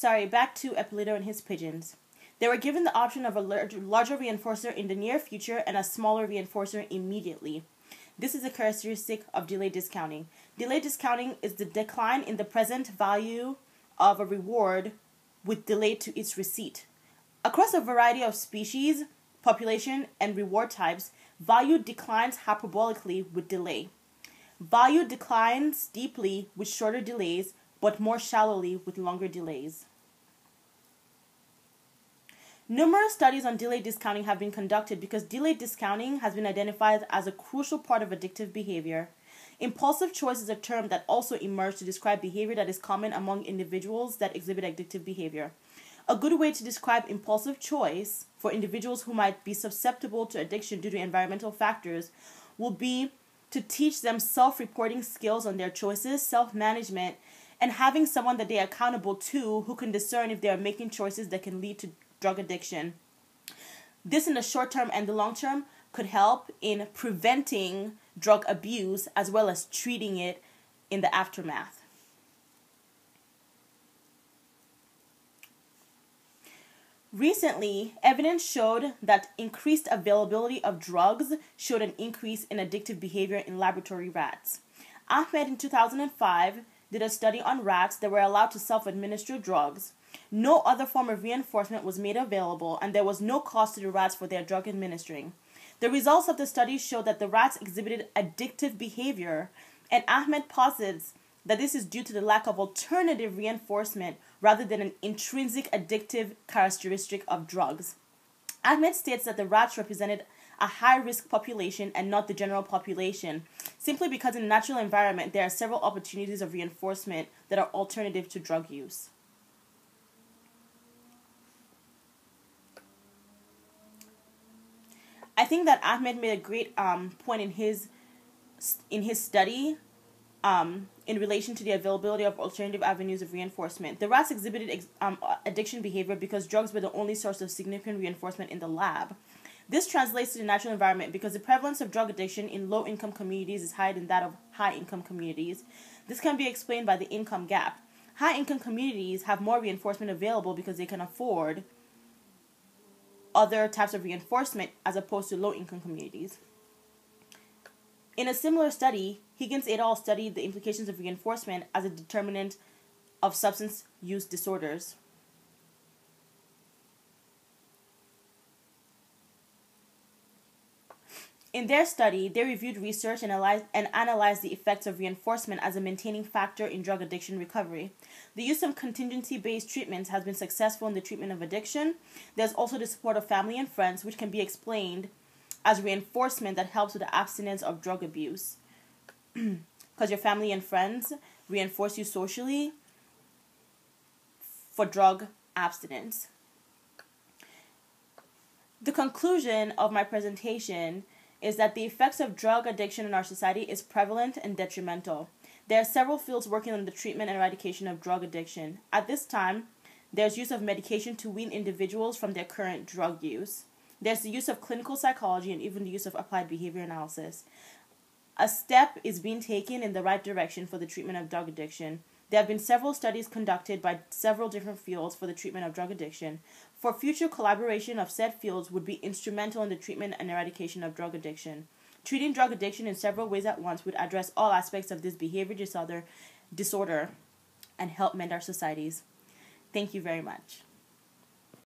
back to Eppolito and his pigeons. They were given the option of a larger reinforcer in the near future and a smaller reinforcer immediately. This is a characteristic of delayed discounting. Delayed discounting is the decline in the present value of a reward with delay to its receipt. Across a variety of species, population, and reward types, value declines hyperbolically with delay. Value declines deeply with shorter delays, but more shallowly with longer delays. Numerous studies on delayed discounting have been conducted because delayed discounting has been identified as a crucial part of addictive behavior. Impulsive choice is a term that also emerged to describe behavior that is common among individuals that exhibit addictive behavior. A good way to describe impulsive choice for individuals who might be susceptible to addiction due to environmental factors will be to teach them self-reporting skills on their choices, self-management, and having someone that they are accountable to who can discern if they are making choices that can lead to drug addiction. This in the short term and the long term could help in preventing drug abuse as well as treating it in the aftermath. Recently, evidence showed that increased availability of drugs showed an increase in addictive behavior in laboratory rats. Ahmed in 2005 did a study on rats that were allowed to self-administer drugs. No other form of reinforcement was made available, and there was no cost to the rats for their drug administering. The results of the study showed that the rats exhibited addictive behavior, and Ahmed posits that this is due to the lack of alternative reinforcement rather than an intrinsic addictive characteristic of drugs. Ahmed states that the rats represented a high-risk population and not the general population, simply because in the natural environment there are several opportunities of reinforcement that are alternative to drug use. I think that Ahmed made a great point in his study in relation to the availability of alternative avenues of reinforcement. The rats exhibited addiction behavior because drugs were the only source of significant reinforcement in the lab. This translates to the natural environment because the prevalence of drug addiction in low-income communities is higher than that of high-income communities. This can be explained by the income gap. High-income communities have more reinforcement available because they can afford other types of reinforcement as opposed to low-income communities. In a similar study, Higgins et al. Studied the implications of reinforcement as a determinant of substance use disorders. In their study, they reviewed research and analyzed the effects of reinforcement as a maintaining factor in drug addiction recovery. The use of contingency-based treatments has been successful in the treatment of addiction. There's also the support of family and friends, which can be explained as reinforcement that helps with the abstinence of drug abuse. Because your family and friends reinforce you socially for drug abstinence. The conclusion of my presentation is that the effects of drug addiction in our society is prevalent and detrimental. There are several fields working on the treatment and eradication of drug addiction. At this time, there's use of medication to wean individuals from their current drug use. There's the use of clinical psychology and even the use of applied behavior analysis. A step is being taken in the right direction for the treatment of drug addiction. There have been several studies conducted by several different fields for the treatment of drug addiction. For future collaboration of said fields would be instrumental in the treatment and eradication of drug addiction. Treating drug addiction in several ways at once would address all aspects of this behavior disorder and help mend our societies. Thank you very much.